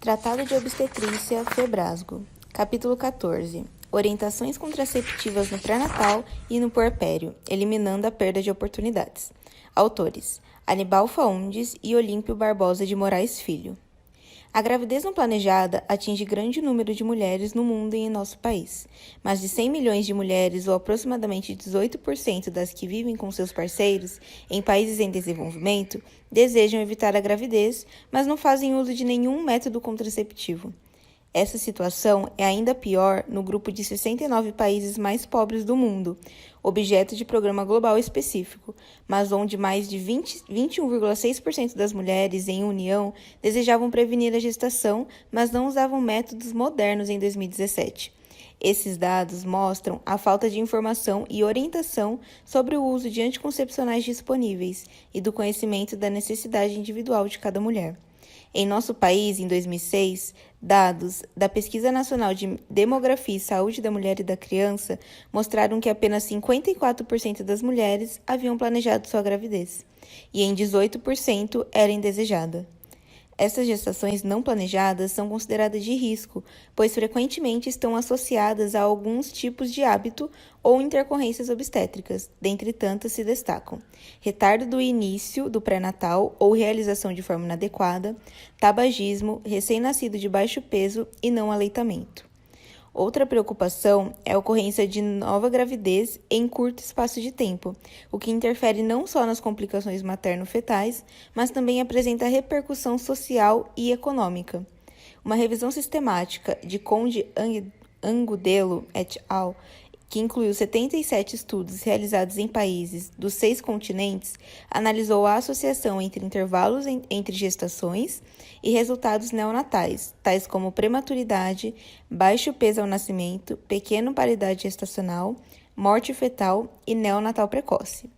Tratado de Obstetrícia, Febrasgo. Capítulo 14. Orientações contraceptivas no pré-natal e no puerpério, eliminando a perda de oportunidades. Autores: Anibal Faundes e Olímpio Barbosa de Moraes Filho. A gravidez não planejada atinge grande número de mulheres no mundo e em nosso país. Mais de 100 milhões de mulheres, ou aproximadamente 18% das que vivem com seus parceiros em países em desenvolvimento, desejam evitar a gravidez, mas não fazem uso de nenhum método contraceptivo. Essa situação é ainda pior no grupo de 69 países mais pobres do mundo, objeto de programa global específico, mas onde mais de 21,6% das mulheres em união desejavam prevenir a gestação, mas não usavam métodos modernos em 2017. Esses dados mostram a falta de informação e orientação sobre o uso de anticoncepcionais disponíveis e do conhecimento da necessidade individual de cada mulher. Em nosso país, em 2006, dados da Pesquisa Nacional de Demografia e Saúde da Mulher e da Criança mostraram que apenas 54% das mulheres haviam planejado sua gravidez, e em 18% era indesejada. Essas gestações não planejadas são consideradas de risco, pois frequentemente estão associadas a alguns tipos de hábito ou intercorrências obstétricas, dentre tantas se destacam: retardo do início do pré-natal ou realização de forma inadequada, tabagismo, recém-nascido de baixo peso e não aleitamento. Outra preocupação é a ocorrência de nova gravidez em curto espaço de tempo, o que interfere não só nas complicações materno-fetais, mas também apresenta repercussão social e econômica. Uma revisão sistemática de Conde Angudelo et al., que incluiu 77 estudos realizados em países dos 6 continentes, analisou a associação entre intervalos entre gestações e resultados neonatais, tais como prematuridade, baixo peso ao nascimento, pequena paridade gestacional, morte fetal e neonatal precoce.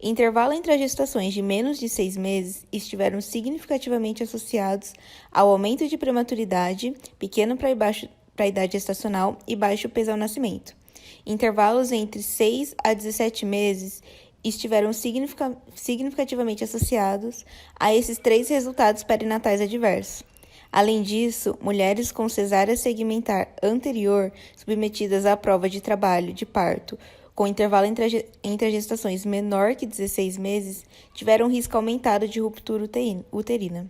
Intervalo entre as gestações de menos de 6 meses estiveram significativamente associados ao aumento de prematuridade, pequeno para a idade gestacional e baixo peso ao nascimento. Intervalos entre 6 a 17 meses estiveram significativamente associados a esses 3 resultados perinatais adversos. Além disso, mulheres com cesárea segmentar anterior, submetidas à prova de trabalho de parto, com intervalo entre as gestações menor que 16 meses, tiveram risco aumentado de ruptura uterina.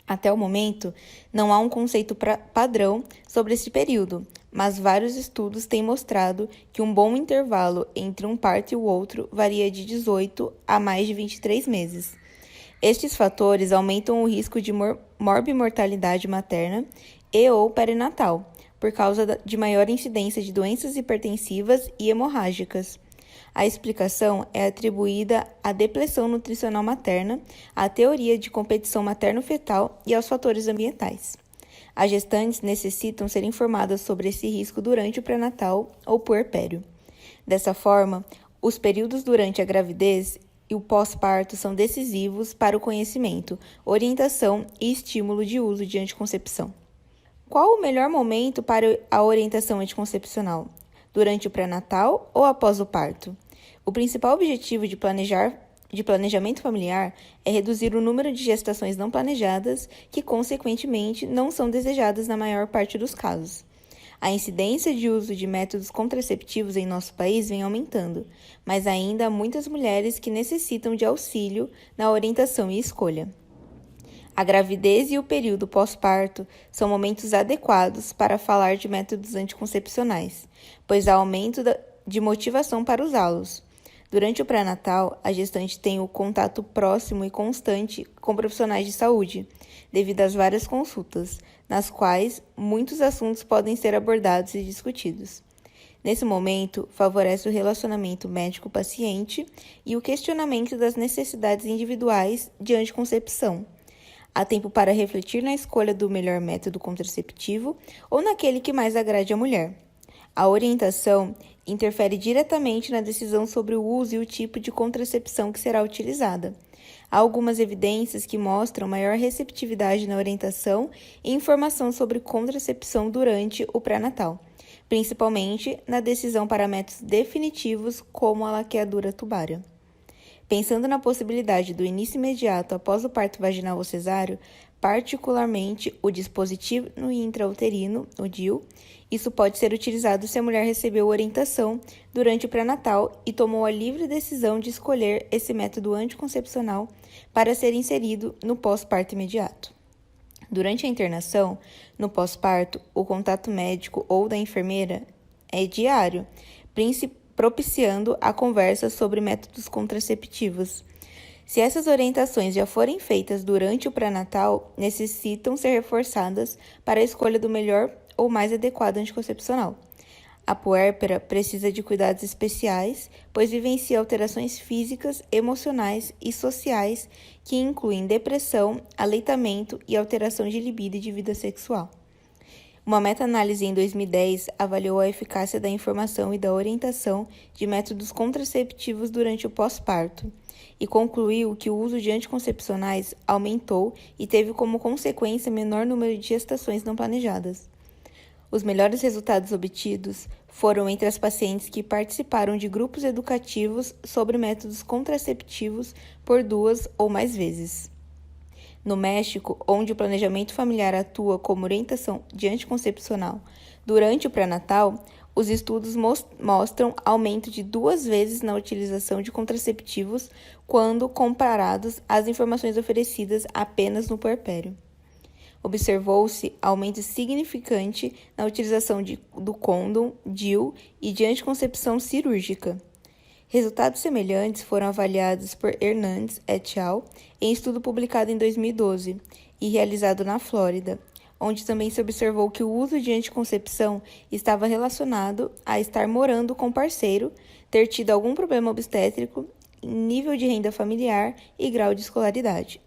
Até o momento, não há um conceito padrão sobre esse período, mas vários estudos têm mostrado que um bom intervalo entre um parto e o outro varia de 18 a mais de 23 meses. Estes fatores aumentam o risco de morbimortalidade materna e ou perinatal, por causa de maior incidência de doenças hipertensivas e hemorrágicas. A explicação é atribuída à depressão nutricional materna, à teoria de competição materno-fetal e aos fatores ambientais. As gestantes necessitam ser informadas sobre esse risco durante o pré-natal ou puerpério. Dessa forma, os períodos durante a gravidez e o pós-parto são decisivos para o conhecimento, orientação e estímulo de uso de anticoncepção. Qual o melhor momento para a orientação anticoncepcional? Durante o pré-natal ou após o parto? O principal objetivo de planejamento familiar é reduzir o número de gestações não planejadas que, consequentemente, não são desejadas na maior parte dos casos. A incidência de uso de métodos contraceptivos em nosso país vem aumentando, mas ainda há muitas mulheres que necessitam de auxílio na orientação e escolha. A gravidez e o período pós-parto são momentos adequados para falar de métodos anticoncepcionais, pois há aumento de motivação para usá-los. Durante o pré-natal, a gestante tem o contato próximo e constante com profissionais de saúde, devido às várias consultas, nas quais muitos assuntos podem ser abordados e discutidos. Nesse momento, favorece o relacionamento médico-paciente e o questionamento das necessidades individuais de anticoncepção. Há tempo para refletir na escolha do melhor método contraceptivo ou naquele que mais agrade a mulher. A orientação interfere diretamente na decisão sobre o uso e o tipo de contracepção que será utilizada. Há algumas evidências que mostram maior receptividade na orientação e informação sobre contracepção durante o pré-natal, principalmente na decisão para métodos definitivos como a laqueadura tubária. Pensando na possibilidade do início imediato após o parto vaginal ou cesáreo, particularmente o dispositivo intrauterino, o DIU. Isso pode ser utilizado se a mulher recebeu orientação durante o pré-natal e tomou a livre decisão de escolher esse método anticoncepcional para ser inserido no pós-parto imediato. Durante a internação, no pós-parto, o contato médico ou da enfermeira é diário, propiciando a conversa sobre métodos contraceptivos. Se essas orientações já forem feitas durante o pré-natal, necessitam ser reforçadas para a escolha do melhor ou mais adequado anticoncepcional. A puérpera precisa de cuidados especiais, pois vivencia alterações físicas, emocionais e sociais que incluem depressão, aleitamento e alteração de libido e de vida sexual. Uma meta-análise em 2010 avaliou a eficácia da informação e da orientação de métodos contraceptivos durante o pós-parto e concluiu que o uso de anticoncepcionais aumentou e teve como consequência menor número de gestações não planejadas. Os melhores resultados obtidos foram entre as pacientes que participaram de grupos educativos sobre métodos contraceptivos por 2 ou mais vezes. No México, onde o planejamento familiar atua como orientação de anticoncepcional durante o pré-natal, os estudos mostram aumento de 2 vezes na utilização de contraceptivos quando comparados às informações oferecidas apenas no puerpério. Observou-se aumento significante na utilização do condom, DIU e de anticoncepção cirúrgica. Resultados semelhantes foram avaliados por Hernandes et al. Em estudo publicado em 2012 e realizado na Flórida, onde também se observou que o uso de anticoncepção estava relacionado a estar morando com parceiro, ter tido algum problema obstétrico, nível de renda familiar e grau de escolaridade.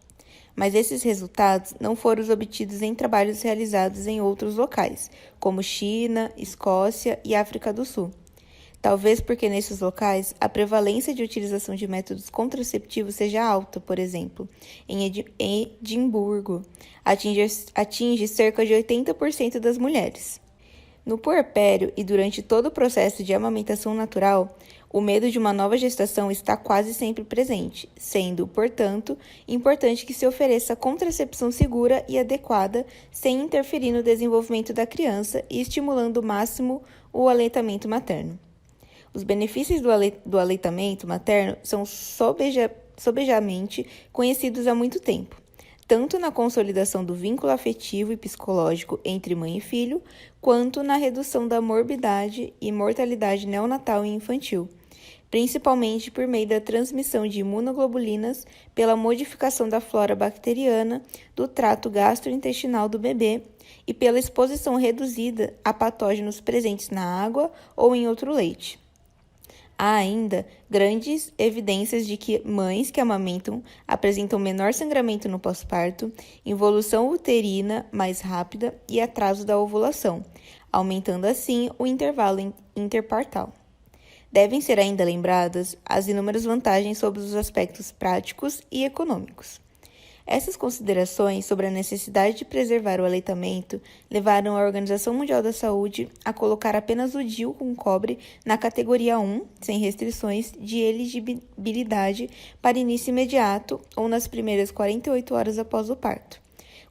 Mas esses resultados não foram os obtidos em trabalhos realizados em outros locais, como China, Escócia e África do Sul. Talvez porque nesses locais a prevalência de utilização de métodos contraceptivos seja alta, por exemplo. Em Edimburgo, atinge cerca de 80% das mulheres. No puerpério e durante todo o processo de amamentação natural, o medo de uma nova gestação está quase sempre presente, sendo, portanto, importante que se ofereça contracepção segura e adequada sem interferir no desenvolvimento da criança e estimulando ao máximo o aleitamento materno. Os benefícios do aleitamento materno são sobejamente conhecidos há muito tempo, tanto na consolidação do vínculo afetivo e psicológico entre mãe e filho, quanto na redução da morbidade e mortalidade neonatal e infantil, principalmente por meio da transmissão de imunoglobulinas pela modificação da flora bacteriana do trato gastrointestinal do bebê e pela exposição reduzida a patógenos presentes na água ou em outro leite. Há ainda grandes evidências de que mães que amamentam apresentam menor sangramento no pós-parto, involução uterina mais rápida e atraso da ovulação, aumentando assim o intervalo interpartal. Devem ser ainda lembradas as inúmeras vantagens sobre os aspectos práticos e econômicos. Essas considerações sobre a necessidade de preservar o aleitamento levaram a Organização Mundial da Saúde a colocar apenas o DIU com cobre na categoria 1, sem restrições de elegibilidade para início imediato ou nas primeiras 48 horas após o parto.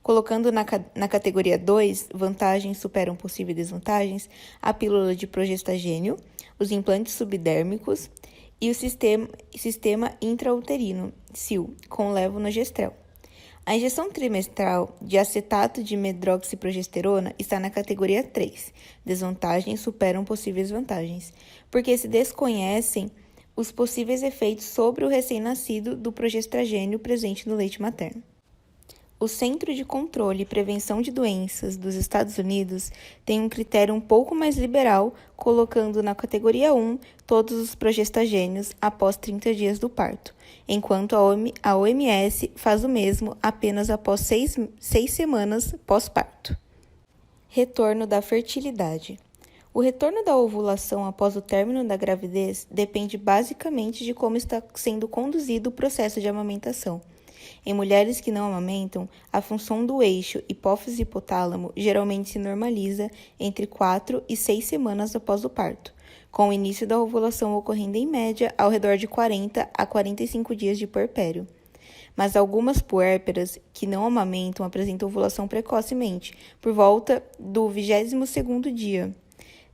Colocando na categoria 2, vantagens superam possíveis desvantagens, a pílula de progestagênio, os implantes subdérmicos e o sistema intrauterino, SIL, com levonorgestrel. A injeção trimestral de acetato de medroxiprogesterona está na categoria 3. Desvantagens superam possíveis vantagens, porque se desconhecem os possíveis efeitos sobre o recém-nascido do progestragênio presente no leite materno. O Centro de Controle e Prevenção de Doenças dos Estados Unidos tem um critério um pouco mais liberal, colocando na categoria 1 todos os progestagênios após 30 dias do parto, enquanto a OMS faz o mesmo apenas após 6 semanas pós-parto. Retorno da fertilidade. O retorno da ovulação após o término da gravidez depende basicamente de como está sendo conduzido o processo de amamentação. Em mulheres que não amamentam, a função do eixo hipófise-hipotálamo geralmente se normaliza entre 4 e 6 semanas após o parto, com o início da ovulação ocorrendo em média ao redor de 40 a 45 dias de puerpério. mas algumas puérperas que não amamentam apresentam ovulação precocemente, por volta do 22º dia.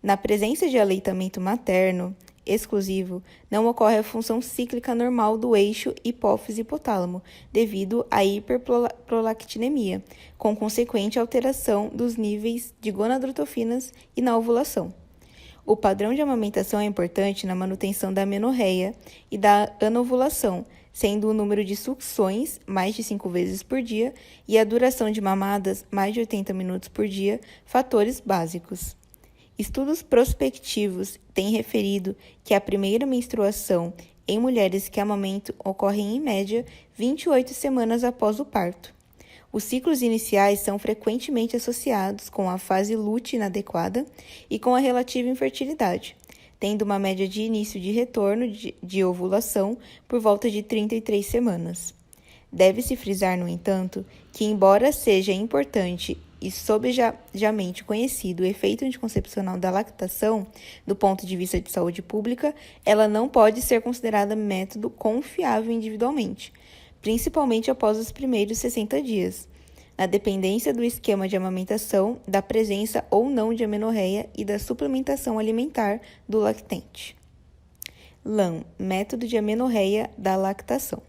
Na presença de aleitamento materno exclusivo, não ocorre a função cíclica normal do eixo hipófise-hipotálamo, devido à hiperprolactinemia, com consequente alteração dos níveis de gonadotrofinas e na ovulação. O padrão de amamentação é importante na manutenção da amenorreia e da anovulação, sendo o número de sucções mais de 5 vezes por dia e a duração de mamadas mais de 80 minutos por dia fatores básicos. Estudos prospectivos têm referido que a primeira menstruação em mulheres que amamentam ocorre em média 28 semanas após o parto. Os ciclos iniciais são frequentemente associados com a fase lútea inadequada e com a relativa infertilidade, tendo uma média de início de retorno de ovulação por volta de 33 semanas. Deve-se frisar, no entanto, que embora seja importante e sobejamente conhecido o efeito anticoncepcional da lactação, do ponto de vista de saúde pública, ela não pode ser considerada método confiável individualmente, principalmente após os primeiros 60 dias, na dependência do esquema de amamentação, da presença ou não de amenorreia e da suplementação alimentar do lactente. LAM, método de amenorreia da lactação.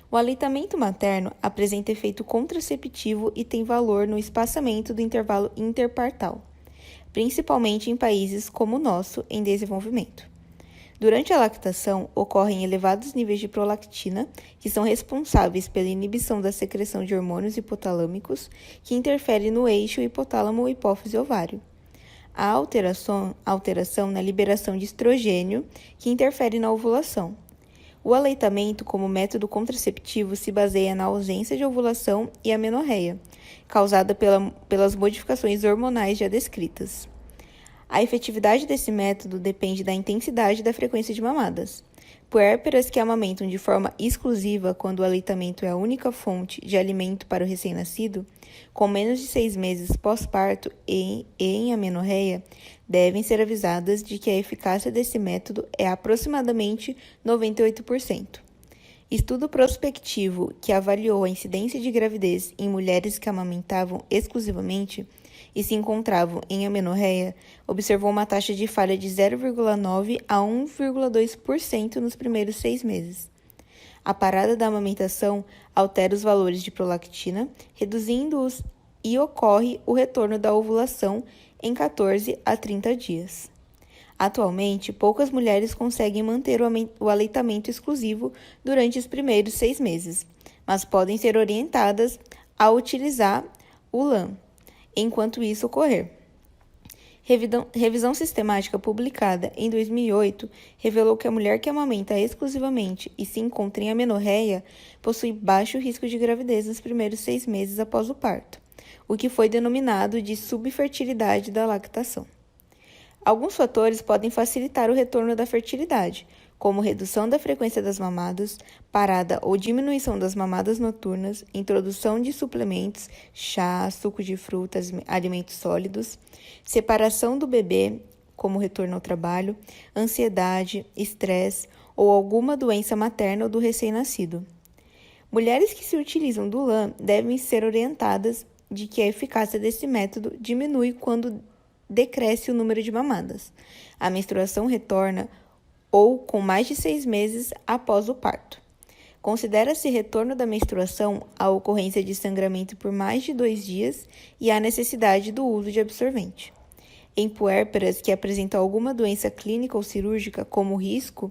O aleitamento materno apresenta efeito contraceptivo e tem valor no espaçamento do intervalo interpartal, principalmente em países como o nosso, em desenvolvimento. Durante a lactação, ocorrem elevados níveis de prolactina, que são responsáveis pela inibição da secreção de hormônios hipotalâmicos, que interferem no eixo hipotálamo-hipófise-ovário. Há alteração na liberação de estrogênio, que interfere na ovulação. O aleitamento como método contraceptivo se baseia na ausência de ovulação e amenorreia, causada pelas modificações hormonais já descritas. A efetividade desse método depende da intensidade e da frequência de mamadas. Puérperas que amamentam de forma exclusiva quando o aleitamento é a única fonte de alimento para o recém-nascido, com menos de 6 meses pós-parto e em amenorreia, devem ser avisadas de que a eficácia desse método é aproximadamente 98%. Estudo prospectivo que avaliou a incidência de gravidez em mulheres que amamentavam exclusivamente e se encontravam em amenorreia, observou uma taxa de falha de 0,9 a 1,2% nos primeiros 6 meses. A parada da amamentação altera os valores de prolactina, reduzindo-os, e ocorre o retorno da ovulação em 14 a 30 dias. Atualmente, poucas mulheres conseguem manter o aleitamento exclusivo durante os primeiros 6 meses, mas podem ser orientadas a utilizar o LAM enquanto isso ocorrer. Revisão sistemática publicada em 2008 revelou que a mulher que amamenta exclusivamente e se encontra em amenorreia possui baixo risco de gravidez nos primeiros 6 meses após o parto, o que foi denominado de subfertilidade da lactação. Alguns fatores podem facilitar o retorno da fertilidade, como redução da frequência das mamadas, parada ou diminuição das mamadas noturnas, introdução de suplementos, chá, suco de frutas, alimentos sólidos, separação do bebê, como retorno ao trabalho, ansiedade, estresse ou alguma doença materna ou do recém-nascido. Mulheres que se utilizam do LAM devem ser orientadas de que a eficácia desse método diminui quando decresce o número de mamadas. A menstruação retorna ou com mais de 6 meses após o parto. Considera-se retorno da menstruação a ocorrência de sangramento por mais de 2 dias e a necessidade do uso de absorvente. Em puérperas que apresentam alguma doença clínica ou cirúrgica, como risco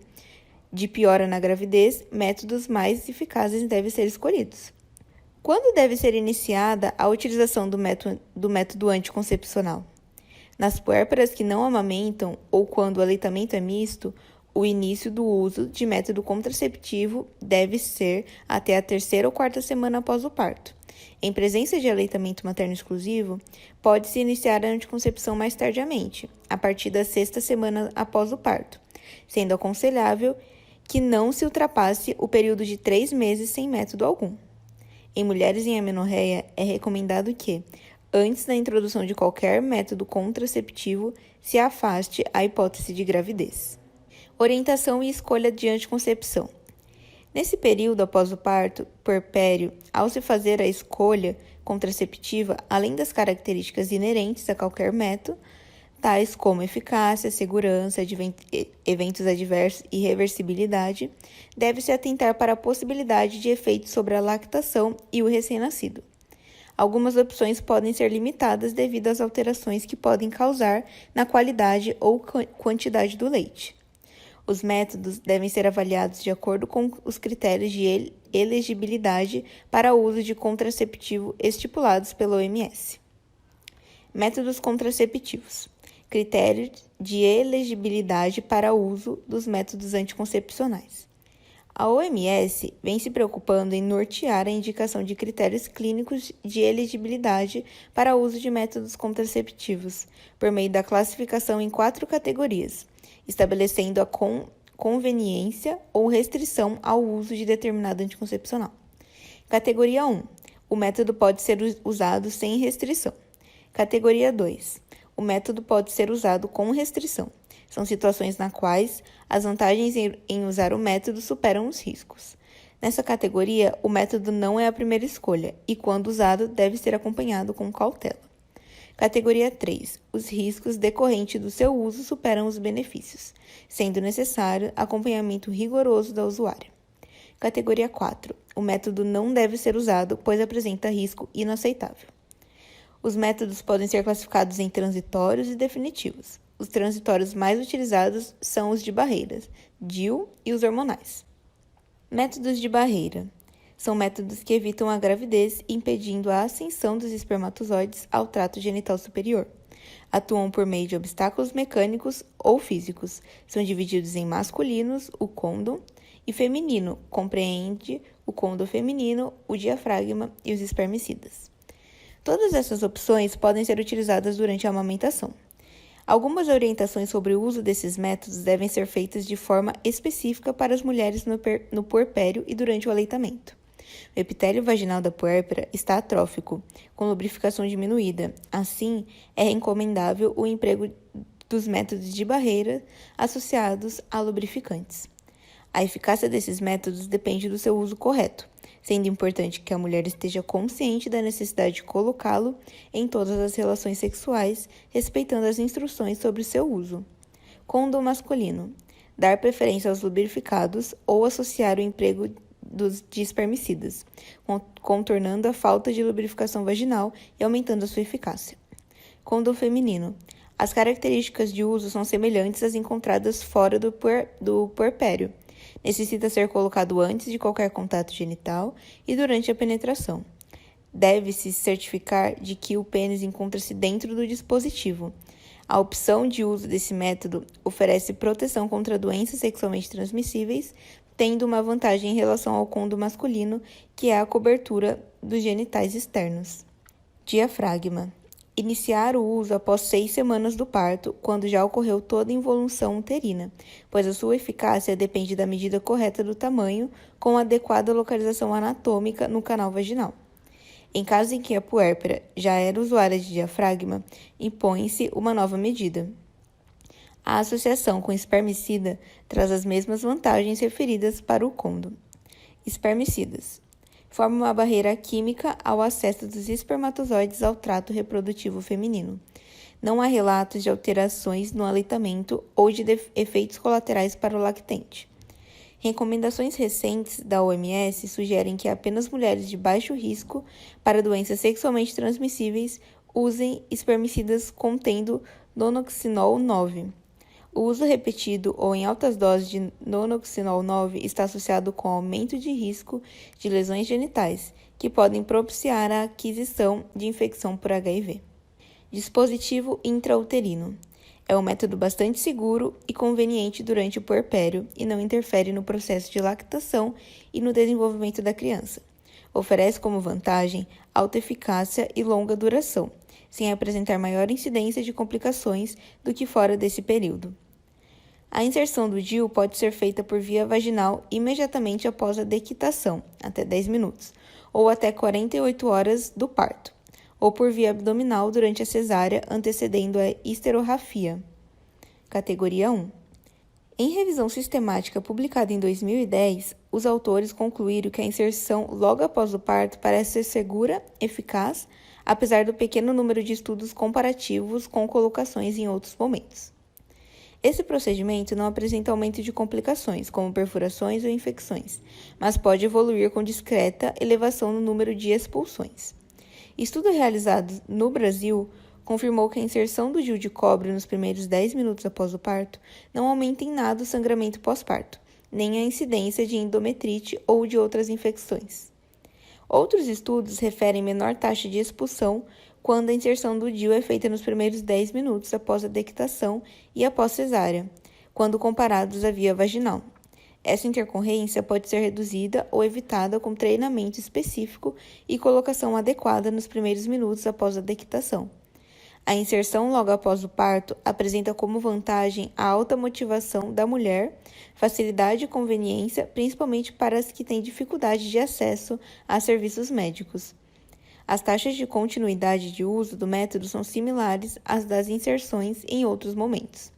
de piora na gravidez, métodos mais eficazes devem ser escolhidos. Quando deve ser iniciada a utilização do método anticoncepcional? Nas puérperas que não amamentam ou quando o aleitamento é misto, o início do uso de método contraceptivo deve ser até a 3ª ou 4ª semana após o parto. Em presença de aleitamento materno exclusivo, pode-se iniciar a anticoncepção mais tardiamente, a partir da 6ª semana após o parto, sendo aconselhável que não se ultrapasse o período de 3 meses sem método algum. Em mulheres em amenorreia, é recomendado que, antes da introdução de qualquer método contraceptivo, se afaste a hipótese de gravidez. Orientação e escolha de anticoncepção. Nesse período após o parto puerpério, ao se fazer a escolha contraceptiva, além das características inerentes a qualquer método, tais como eficácia, segurança, eventos adversos e reversibilidade, deve-se atentar para a possibilidade de efeitos sobre a lactação e o recém-nascido. Algumas opções podem ser limitadas devido às alterações que podem causar na qualidade ou quantidade do leite. Os métodos devem ser avaliados de acordo com os critérios de elegibilidade para o uso de contraceptivo estipulados pela OMS. Métodos contraceptivos. Critérios de elegibilidade para o uso dos métodos anticoncepcionais. A OMS vem se preocupando em nortear a indicação de critérios clínicos de elegibilidade para o uso de métodos contraceptivos, por meio da classificação em 4 categorias, estabelecendo a conveniência ou restrição ao uso de determinado anticoncepcional. Categoria 1. O método pode ser usado sem restrição. Categoria 2. O método pode ser usado com restrição. São situações nas quais as vantagens em usar o método superam os riscos. Nessa categoria, o método não é a primeira escolha e, quando usado, deve ser acompanhado com cautela. Categoria 3. Os riscos decorrentes do seu uso superam os benefícios, sendo necessário acompanhamento rigoroso da usuária. Categoria 4. O método não deve ser usado, pois apresenta risco inaceitável. Os métodos podem ser classificados em transitórios e definitivos. Os transitórios mais utilizados são os de barreiras, DIU e os hormonais. Métodos de barreira. São métodos que evitam a gravidez, impedindo a ascensão dos espermatozoides ao trato genital superior. Atuam por meio de obstáculos mecânicos ou físicos. São divididos em masculinos, o côndom, e feminino, compreende o côndom feminino, o diafragma e os espermicidas. Todas essas opções podem ser utilizadas durante a amamentação. Algumas orientações sobre o uso desses métodos devem ser feitas de forma específica para as mulheres no puerpério e durante o aleitamento. O epitélio vaginal da puérpera está atrófico, com lubrificação diminuída. Assim, é recomendável o emprego dos métodos de barreira associados a lubrificantes. A eficácia desses métodos depende do seu uso correto, sendo importante que a mulher esteja consciente da necessidade de colocá-lo em todas as relações sexuais, respeitando as instruções sobre seu uso. Côndom masculino. Dar preferência aos lubrificados ou associar o emprego de espermicidas, contornando a falta de lubrificação vaginal e aumentando a sua eficácia. Côndom feminino. As características de uso são semelhantes às encontradas fora do puerpério. Necessita ser colocado antes de qualquer contato genital e durante a penetração. Deve-se certificar de que o pênis encontra-se dentro do dispositivo. A opção de uso desse método oferece proteção contra doenças sexualmente transmissíveis, tendo uma vantagem em relação ao côndom masculino, que é a cobertura dos genitais externos. Diafragma. Iniciar o uso após 6 semanas do parto, quando já ocorreu toda a involução uterina, pois a sua eficácia depende da medida correta do tamanho, com adequada localização anatômica no canal vaginal. Em caso em que a puérpera já era usuária de diafragma, impõe-se uma nova medida. A associação com espermicida traz as mesmas vantagens referidas para o côndom. Espermicidas. Forma uma barreira química ao acesso dos espermatozoides ao trato reprodutivo feminino. Não há relatos de alterações no aleitamento ou de efeitos colaterais para o lactente. Recomendações recentes da OMS sugerem que apenas mulheres de baixo risco para doenças sexualmente transmissíveis usem espermicidas contendo nonoxinol 9. O uso repetido ou em altas doses de nonoxinol 9 está associado com aumento de risco de lesões genitais, que podem propiciar a aquisição de infecção por HIV. Dispositivo intrauterino. É um método bastante seguro e conveniente durante o puerpério e não interfere no processo de lactação e no desenvolvimento da criança. Oferece como vantagem alta eficácia e longa duração, sem apresentar maior incidência de complicações do que fora desse período. A inserção do DIU pode ser feita por via vaginal imediatamente após a dequitação, até 10 minutos, ou até 48 horas do parto, ou por via abdominal durante a cesárea, antecedendo a histerorrafia. Categoria 1. Em revisão sistemática publicada em 2010, os autores concluíram que a inserção logo após o parto parece ser segura, eficaz, apesar do pequeno número de estudos comparativos com colocações em outros momentos. Esse procedimento não apresenta aumento de complicações, como perfurações ou infecções, mas pode evoluir com discreta elevação no número de expulsões. Estudo realizado no Brasil confirmou que a inserção do DIU de cobre nos primeiros 10 minutos após o parto não aumenta em nada o sangramento pós-parto, nem a incidência de endometrite ou de outras infecções. Outros estudos referem menor taxa de expulsão quando a inserção do DIU é feita nos primeiros 10 minutos após a dectação e após cesárea, quando comparados à via vaginal. Essa intercorrência pode ser reduzida ou evitada com treinamento específico e colocação adequada nos primeiros minutos após a dectação. A inserção logo após o parto apresenta como vantagem a alta motivação da mulher, facilidade e conveniência, principalmente para as que têm dificuldade de acesso a serviços médicos. As taxas de continuidade de uso do método são similares às das inserções em outros momentos.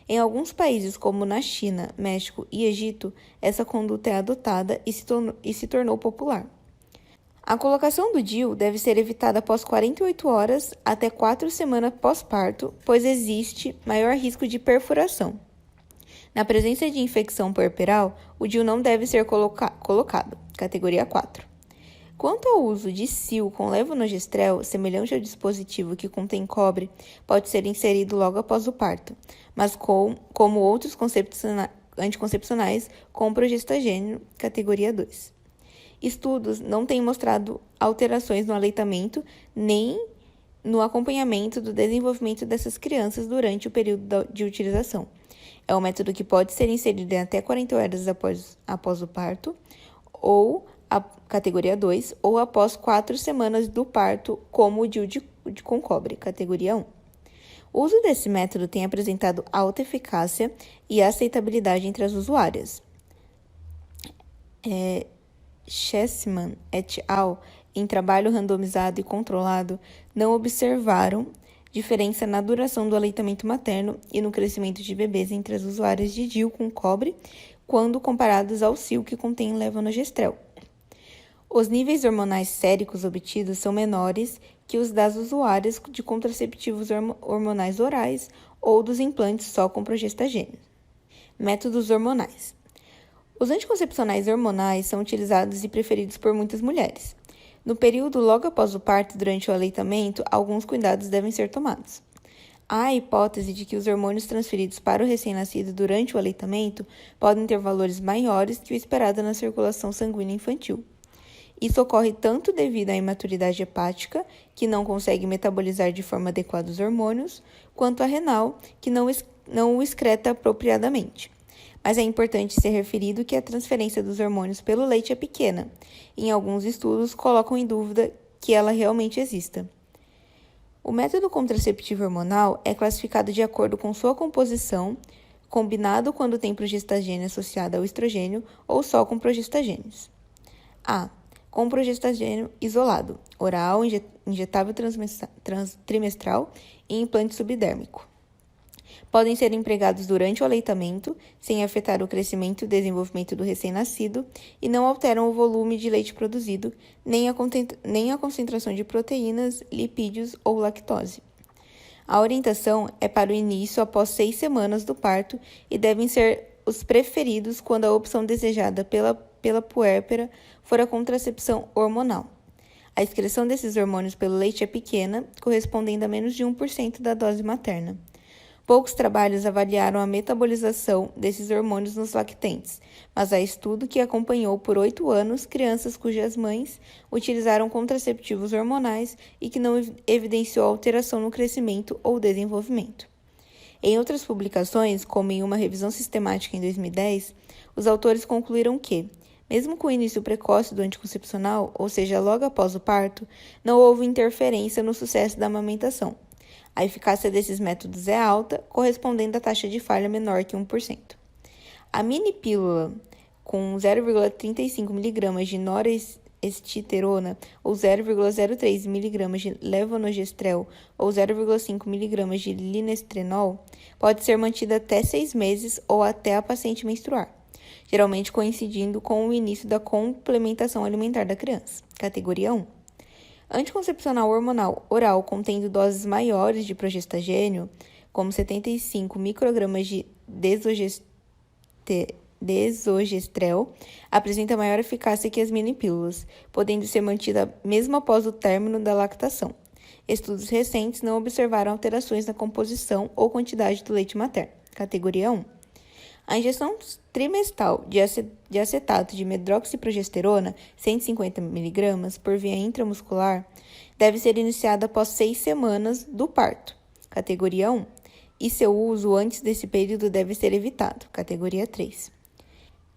Em alguns países, como na China, México e Egito, essa conduta é adotada e se tornou popular. A colocação do DIU deve ser evitada após 48 horas até 4 semanas pós-parto, pois existe maior risco de perfuração. Na presença de infecção puerperal, o DIU não deve ser colocado, categoria 4. Quanto ao uso de SIL com levonorgestrel, semelhante ao dispositivo que contém cobre, pode ser inserido logo após o parto, mas como outros anticoncepcionais com progestagênio, categoria 2. Estudos não têm mostrado alterações no aleitamento nem no acompanhamento do desenvolvimento dessas crianças durante o período de utilização. É um método que pode ser inserido em até 40 horas após o parto, ou a categoria 2, ou após 4 semanas do parto, como o DIU com cobre, categoria 1. O uso desse método tem apresentado alta eficácia e aceitabilidade entre as usuárias. Chessman et al., em trabalho randomizado e controlado, não observaram diferença na duração do aleitamento materno e no crescimento de bebês entre as usuárias de DIU com cobre, quando comparados ao SIL que contém levonorgestrel. Os níveis hormonais séricos obtidos são menores que os das usuárias de contraceptivos hormonais orais ou dos implantes só com progestagênio. Métodos hormonais. Os anticoncepcionais hormonais são utilizados e preferidos por muitas mulheres. No período logo após o parto e durante o aleitamento, alguns cuidados devem ser tomados. Há a hipótese de que os hormônios transferidos para o recém-nascido durante o aleitamento podem ter valores maiores que o esperado na circulação sanguínea infantil. Isso ocorre tanto devido à imaturidade hepática, que não consegue metabolizar de forma adequada os hormônios, quanto à renal, que não o excreta apropriadamente. Mas é importante ser referido que a transferência dos hormônios pelo leite é pequena. Em alguns estudos, colocam em dúvida que ela realmente exista. O método contraceptivo hormonal é classificado de acordo com sua composição, combinado quando tem progestagênio associado ao estrogênio ou só com progestagênios. A. Com progestagênio isolado, oral, injetável trimestral e implante subdérmico. Podem ser empregados durante o aleitamento, sem afetar o crescimento e o desenvolvimento do recém-nascido, e não alteram o volume de leite produzido, nem a concentração de proteínas, lipídios ou lactose. A orientação é para o início após 6 semanas do parto e devem ser os preferidos quando a opção desejada pela puérpera for a contracepção hormonal. A excreção desses hormônios pelo leite é pequena, correspondendo a menos de 1% da dose materna. Poucos trabalhos avaliaram a metabolização desses hormônios nos lactentes, mas há estudo que acompanhou por 8 anos crianças cujas mães utilizaram contraceptivos hormonais e que não evidenciou alteração no crescimento ou desenvolvimento. Em outras publicações, como em uma revisão sistemática em 2010, os autores concluíram que, mesmo com o início precoce do anticoncepcional, ou seja, logo após o parto, não houve interferência no sucesso da amamentação. A eficácia desses métodos é alta, correspondendo a taxa de falha menor que 1%. A mini-pílula com 0,35 mg de noresteterona ou 0,03 mg de levonorgestrel ou 0,5 mg de linestrenol pode ser mantida até 6 meses ou até a paciente menstruar. geralmente coincidindo com o início da complementação alimentar da criança. Categoria 1. Anticoncepcional hormonal oral contendo doses maiores de progestagênio, como 75 microgramas de desogestrel, apresenta maior eficácia que as minipílulas, podendo ser mantida mesmo após o término da lactação. Estudos recentes não observaram alterações na composição ou quantidade do leite materno. Categoria 1. A injeção trimestral de acetato de medroxiprogesterona, 150 mg, por via intramuscular, deve ser iniciada após 6 semanas do parto. Categoria 1. E seu uso antes desse período deve ser evitado. Categoria 3.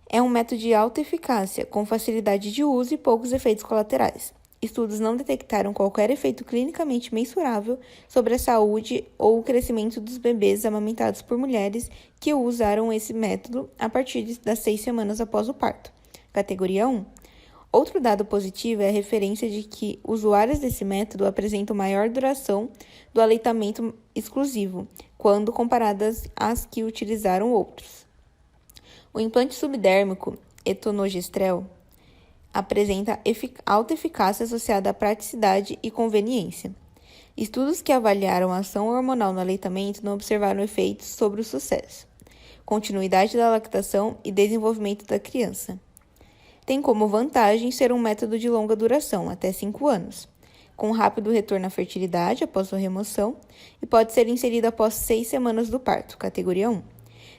É um método de alta eficácia, com facilidade de uso e poucos efeitos colaterais. Estudos não detectaram qualquer efeito clinicamente mensurável sobre a saúde ou o crescimento dos bebês amamentados por mulheres que usaram esse método a partir das 6 semanas após o parto. Categoria 1. Outro dado positivo é a referência de que usuários desse método apresentam maior duração do aleitamento exclusivo, quando comparadas às que utilizaram outros. O implante subdérmico etonogestrel apresenta alta eficácia associada à praticidade e conveniência. Estudos que avaliaram a ação hormonal no aleitamento não observaram efeitos sobre o sucesso, continuidade da lactação e desenvolvimento da criança. Tem como vantagem ser um método de longa duração, até 5 anos, com rápido retorno à fertilidade após sua remoção e pode ser inserido após 6 semanas do parto, categoria 1.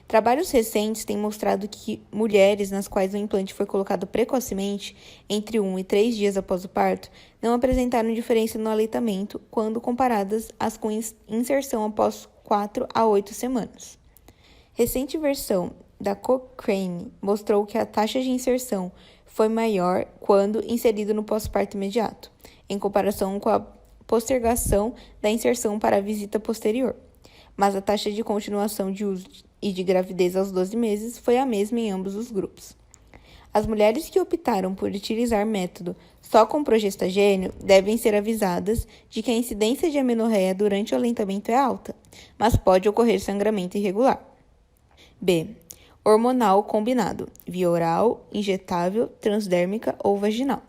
Trabalhos recentes têm mostrado que mulheres nas quais o implante foi colocado precocemente, entre 1 e 3 dias após o parto, não apresentaram diferença no aleitamento quando comparadas às com inserção após 4 a 8 semanas. Recente versão da Cochrane mostrou que a taxa de inserção foi maior quando inserido no pós-parto imediato, em comparação com a postergação da inserção para a visita posterior, mas a taxa de continuação de uso e de gravidez aos 12 meses foi a mesma em ambos os grupos. As mulheres que optaram por utilizar método só com progestagênio devem ser avisadas de que a incidência de amenorreia durante o aleitamento é alta, mas pode ocorrer sangramento irregular. B. Hormonal combinado, via oral, injetável, transdérmica ou vaginal.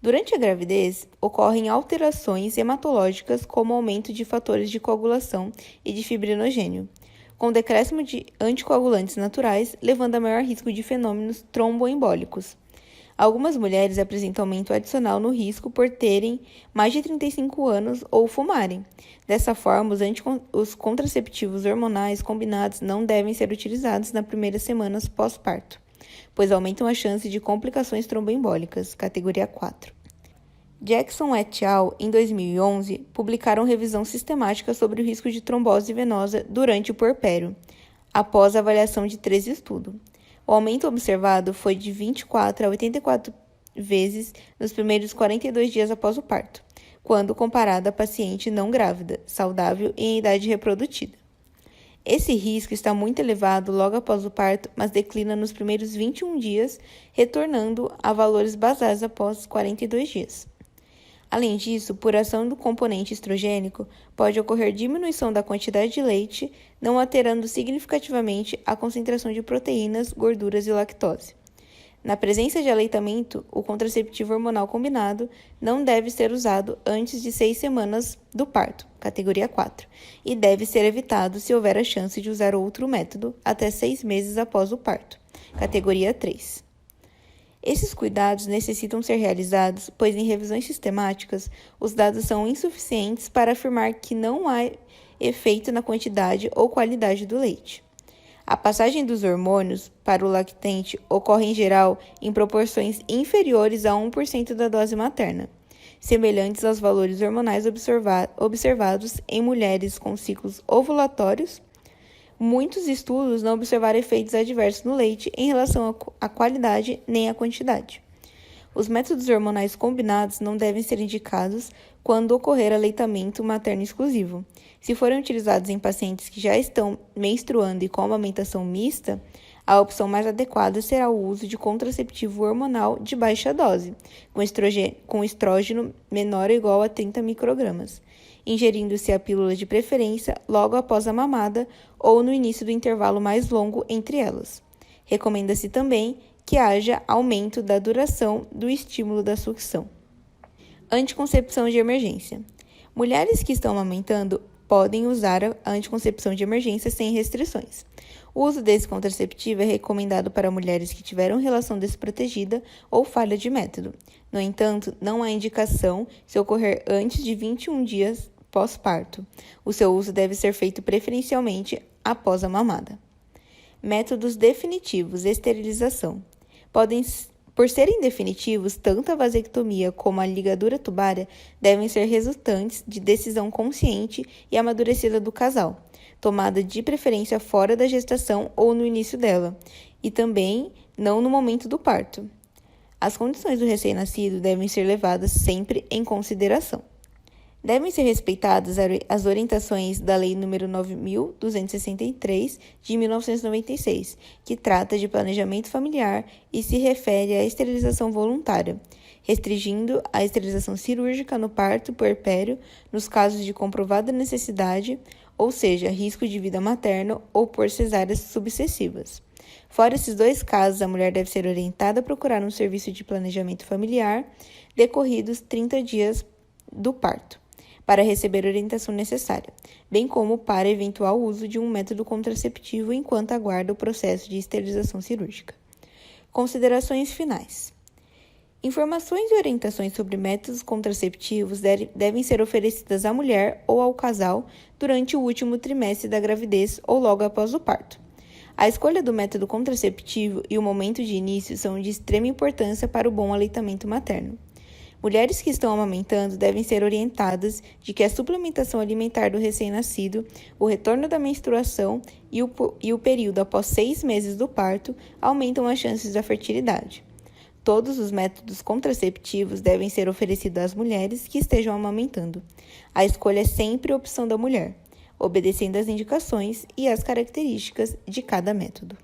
Durante a gravidez, ocorrem alterações hematológicas como aumento de fatores de coagulação e de fibrinogênio, com decréscimo de anticoagulantes naturais, levando a maior risco de fenômenos tromboembólicos. Algumas mulheres apresentam aumento adicional no risco por terem mais de 35 anos ou fumarem. Dessa forma, os contraceptivos hormonais combinados não devem ser utilizados nas primeiras semanas pós-parto, pois aumentam a chance de complicações tromboembólicas, categoria 4. Jackson et al., em 2011, publicaram revisão sistemática sobre o risco de trombose venosa durante o puerpério, após a avaliação de 3 estudos. O aumento observado foi de 24 a 84 vezes nos primeiros 42 dias após o parto, quando comparado a paciente não grávida, saudável e em idade reprodutiva. Esse risco está muito elevado logo após o parto, mas declina nos primeiros 21 dias, retornando a valores basais após 42 dias. Além disso, por ação do componente estrogênico, pode ocorrer diminuição da quantidade de leite, não alterando significativamente a concentração de proteínas, gorduras e lactose. Na presença de aleitamento, o contraceptivo hormonal combinado não deve ser usado antes de 6 semanas do parto, categoria 4, e deve ser evitado se houver a chance de usar outro método até 6 meses após o parto, categoria 3. Esses cuidados necessitam ser realizados, pois em revisões sistemáticas, os dados são insuficientes para afirmar que não há efeito na quantidade ou qualidade do leite. A passagem dos hormônios para o lactente ocorre em geral em proporções inferiores a 1% da dose materna, semelhantes aos valores hormonais observados em mulheres com ciclos ovulatórios. Muitos estudos não observaram efeitos adversos no leite em relação à qualidade nem à quantidade. Os métodos hormonais combinados não devem ser indicados quando ocorrer aleitamento materno exclusivo. Se forem utilizados em pacientes que já estão menstruando e com amamentação mista, a opção mais adequada será o uso de contraceptivo hormonal de baixa dose, com estrógeno menor ou igual a 30 microgramas, ingerindo-se a pílula de preferência logo após a mamada ou no início do intervalo mais longo entre elas. Recomenda-se também que haja aumento da duração do estímulo da sucção. Anticoncepção de emergência. Mulheres que estão amamentando podem usar a anticoncepção de emergência sem restrições. O uso desse contraceptivo é recomendado para mulheres que tiveram relação desprotegida ou falha de método. No entanto, não há indicação se ocorrer antes de 21 dias pós-parto. O seu uso deve ser feito preferencialmente após a mamada. Métodos definitivos, esterilização. Por serem definitivos, tanto a vasectomia como a ligadura tubária devem ser resultantes de decisão consciente e amadurecida do casal, tomada de preferência fora da gestação ou no início dela, e também não no momento do parto. As condições do recém-nascido devem ser levadas sempre em consideração. Devem ser respeitadas as orientações da Lei nº 9.263, de 1996, que trata de planejamento familiar e se refere à esterilização voluntária, restringindo a esterilização cirúrgica no parto puerpério nos casos de comprovada necessidade, ou seja, risco de vida materno ou por cesáreas sucessivas. Fora esses dois casos, a mulher deve ser orientada a procurar um serviço de planejamento familiar decorridos 30 dias do parto, para receber a orientação necessária, bem como para eventual uso de um método contraceptivo enquanto aguarda o processo de esterilização cirúrgica. Considerações finais. Informações e orientações sobre métodos contraceptivos devem ser oferecidas à mulher ou ao casal durante o último trimestre da gravidez ou logo após o parto. A escolha do método contraceptivo e o momento de início são de extrema importância para o bom aleitamento materno. Mulheres que estão amamentando devem ser orientadas de que a suplementação alimentar do recém-nascido, o retorno da menstruação e o período após 6 meses do parto aumentam as chances da fertilidade. Todos os métodos contraceptivos devem ser oferecidos às mulheres que estejam amamentando. A escolha é sempre opção da mulher, obedecendo às indicações e às características de cada método.